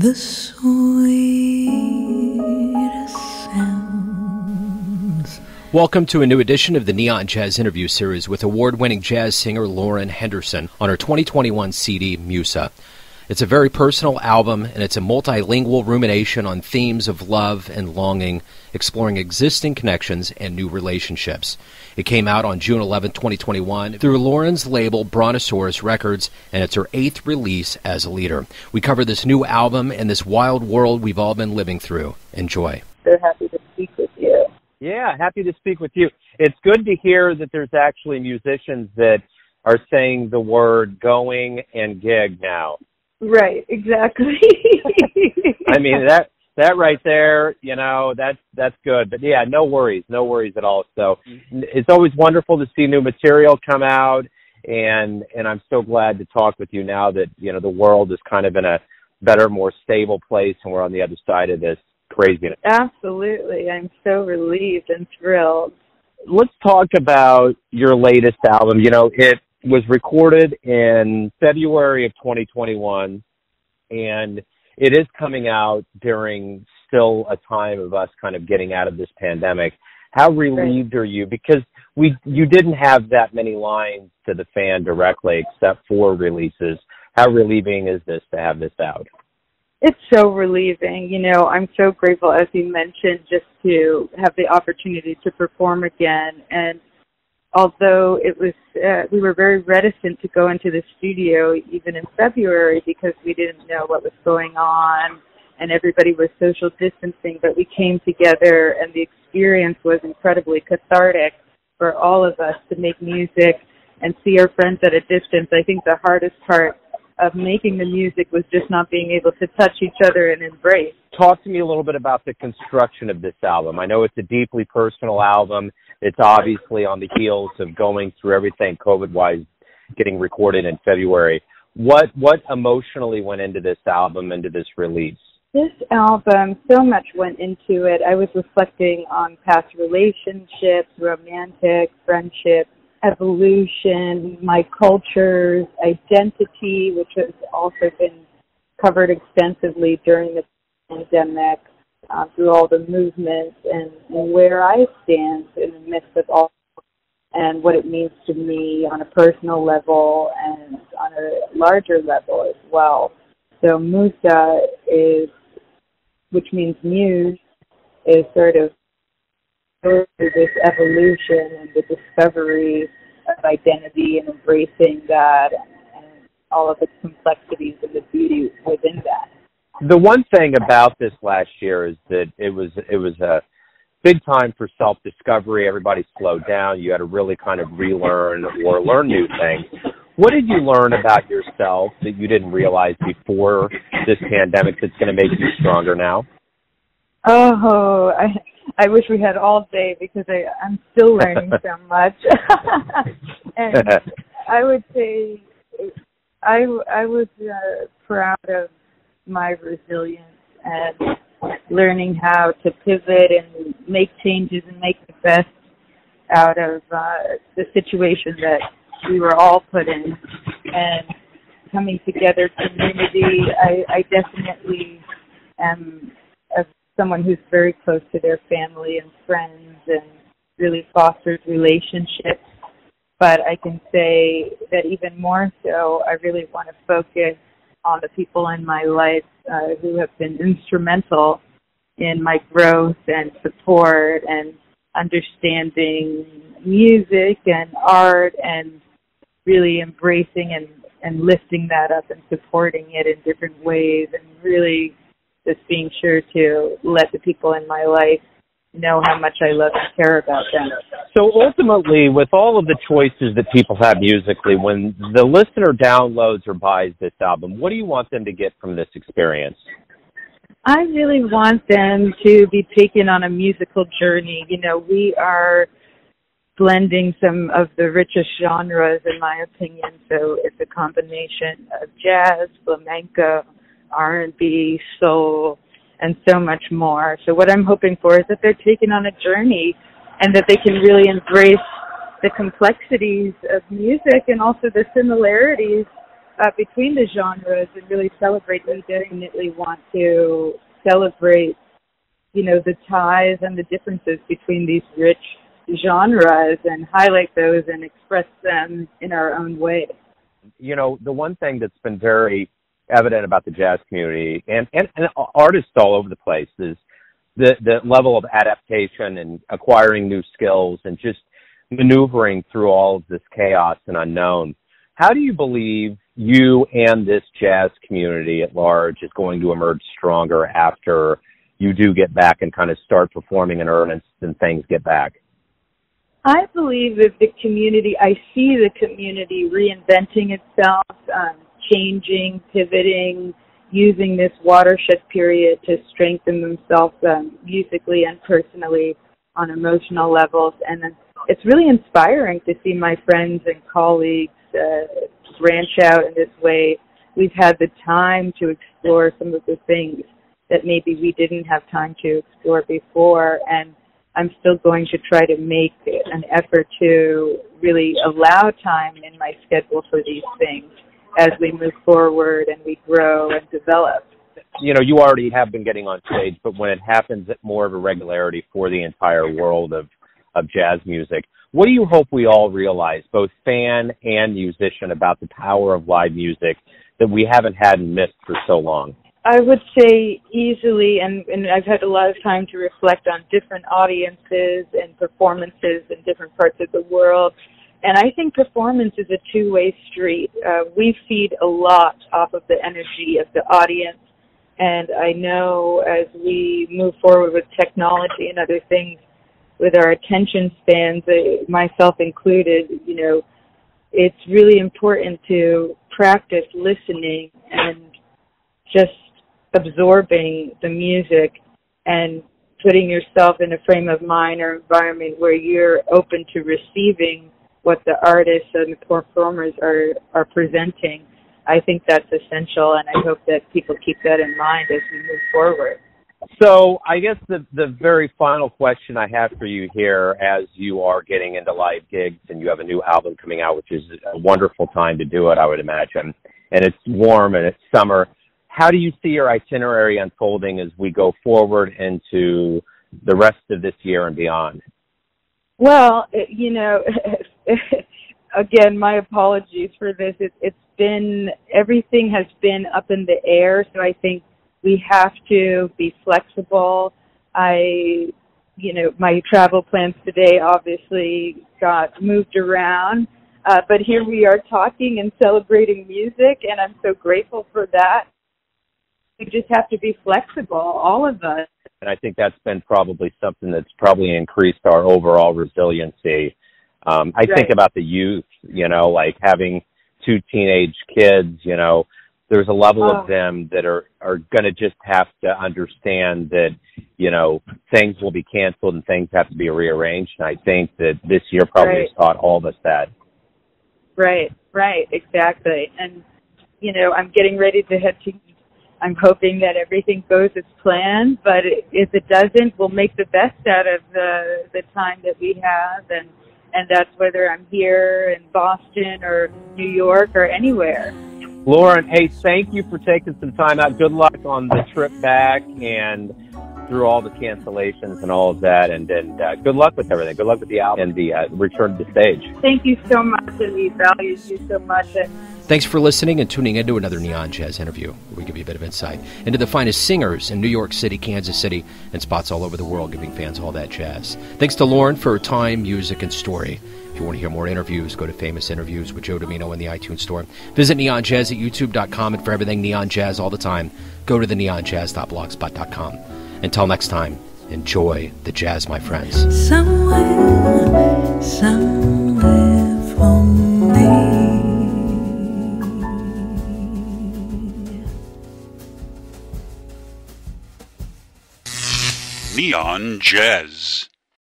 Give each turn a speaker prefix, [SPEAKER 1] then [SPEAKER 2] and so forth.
[SPEAKER 1] The sweetest sounds.
[SPEAKER 2] Welcome to a new edition of the Neon Jazz interview series with award-winning jazz singer Lauren Henderson on her 2021 CD Musa. It's a very personal album, and it's a multilingual rumination on themes of love and longing, exploring existing connections and new relationships. It came out on June 11, 2021, through Lauren's label Brontosaurus Records, and it's her 8th release as a leader. We cover this new album and this wild world we've all been living through. Enjoy.
[SPEAKER 3] So happy to speak with you.
[SPEAKER 4] Yeah, happy to speak with you. It's good to hear that there's actually musicians that are saying the word going and gig now.
[SPEAKER 3] Right, exactly.
[SPEAKER 4] I mean, that right there, you know, that's good. But yeah, no worries at all. So it's always wonderful to see new material come out, and I'm so glad to talk with you now that, you know, the world is kind of in a better, more stable place, and we're on the other side of this craziness.
[SPEAKER 3] Absolutely. I'm so relieved and thrilled.
[SPEAKER 4] Let's talk about your latest album. You know, it was recorded in February of 2021, and it is coming out during still a time of us kind of getting out of this pandemic. How relieved are you? Because you didn't have that many lines to the fan directly except for releases. How relieving is this to have this out?
[SPEAKER 3] It's so relieving. You know, I'm so grateful, as you mentioned, just to have the opportunity to perform again. And although it was, we were very reticent to go into the studio even in February because we didn't know what was going on and everybody was social distancing, but we came together and the experience was incredibly cathartic for all of us to make music and see our friends at a distance. I think the hardest part of making the music was just not being able to touch each other and embrace.
[SPEAKER 4] Talk to me a little bit about the construction of this album. I know it's a deeply personal album. It's obviously on the heels of going through everything COVID-wise, getting recorded in February. What emotionally went into this album, into this release?
[SPEAKER 3] This album, so much went into it. I was reflecting on past relationships, romantic, friendship, evolution, my culture's identity, which has also been covered extensively during the pandemic, through all the movements and where I stand in the midst of all, and what it means to me on a personal level and on a larger level as well. So Musa is, which means muse, is sort of this evolution and the discovery of identity and embracing that and all of its complexities and the beauty within that.
[SPEAKER 4] The one thing about this last year is that it was a big time for self-discovery. Everybody slowed down. You had to really kind of relearn or learn new things. What did you learn about yourself that you didn't realize before this pandemic that's going to make you stronger now?
[SPEAKER 3] Oh, I wish we had all day because I'm still learning so much. And I would say I was proud of my resilience and learning how to pivot and make changes and make the best out of the situation that we were all put in, and coming together, community. I definitely am someone who's very close to their family and friends and really fosters relationships. But I can say that even more so, I really want to focus on the people in my life who have been instrumental in my growth and support and understanding music and art and really embracing and lifting that up and supporting it in different ways, and really just being sure to let the people in my life know how much I love and care about them.
[SPEAKER 4] So ultimately, with all of the choices that people have musically, when the listener downloads or buys this album, what do you want them to get from this experience?
[SPEAKER 3] I really want them to be taken on a musical journey. You know, we are blending some of the richest genres, in my opinion. So it's a combination of jazz, flamenco, R&B, soul, and so much more. So what I'm hoping for is that they're taken on a journey and that they can really embrace the complexities of music and also the similarities between the genres and really celebrate. We definitely want to celebrate, the ties and the differences between these rich genres and highlight those and express them in our own way.
[SPEAKER 4] The one thing that's been very evident about the jazz community and artists all over the place is the level of adaptation and acquiring new skills and just maneuvering through all of this chaos and unknown. How do you believe you and this jazz community at large is going to emerge stronger after you do get back and kind of start performing in earnest and things get back?
[SPEAKER 3] I believe that I see the community reinventing itself, changing, pivoting, using this watershed period to strengthen themselves musically and personally on emotional levels. And it's really inspiring to see my friends and colleagues branch out in this way. We've had the time to explore some of the things that maybe we didn't have time to explore before, and I'm still going to try to make an effort to really allow time in my schedule for these things as we move forward and we grow and develop.
[SPEAKER 4] You already have been getting on stage, but when it happens at more of a regularity for the entire world of jazz music, what do you hope we all realize, both fan and musician, about the power of live music that we haven't had and missed for so long?
[SPEAKER 3] I would say easily, and I've had a lot of time to reflect on different audiences and performances in different parts of the world, and I think performance is a two-way street. We feed a lot off of the energy of the audience, and I know as we move forward with technology and other things, with our attention spans, myself included, it's really important to practice listening and just absorbing the music and putting yourself in a frame of mind or environment where you're open to receiving what the artists and the performers are presenting. I think that's essential, and I hope that people keep that in mind as we move forward.
[SPEAKER 4] So I guess the very final question I have for you here, as you are getting into live gigs and you have a new album coming out, which is a wonderful time to do it, I would imagine, and it's warm and it's summer, how do you see your itinerary unfolding as we go forward into the rest of this year and beyond?
[SPEAKER 3] Well, again, my apologies for this. Everything has been up in the air, so I think we have to be flexible. My travel plans today obviously got moved around, but here we are talking and celebrating music, and I'm so grateful for that. We just have to be flexible, all of us.
[SPEAKER 4] And I think that's been probably something that's probably increased our overall resiliency. I think about the youth, like having two teenage kids, there's a level of them that are going to just have to understand that, things will be canceled and things have to be rearranged. And I think that this year probably has taught all of us that. Right,
[SPEAKER 3] exactly. And, I'm getting ready to head to, I'm hoping that everything goes as planned, but if it doesn't, we'll make the best out of the time that we have. And that's whether I'm here in Boston or New York or anywhere.
[SPEAKER 4] Lauren, hey, thank you for taking some time out. Good luck on the trip back and through all the cancellations and all of that. And good luck with everything. Good luck with the album and the return to the stage.
[SPEAKER 3] Thank you so much, and we value you so much.
[SPEAKER 2] Thanks for listening and tuning into another Neon Jazz interview, where we give you a bit of insight into the finest singers in New York City, Kansas City, and spots all over the world, giving fans all that jazz. Thanks to Lauren for her time, music, and story. If you want to hear more interviews, go to Famous Interviews with Joe Domino in the iTunes Store. Visit neonjazz at youtube.com, and for everything Neon Jazz all the time, go to the neonjazz.blogspot.com. Until next time, enjoy the jazz, my friends.
[SPEAKER 1] Somewhere for me.
[SPEAKER 5] Neon Jazz.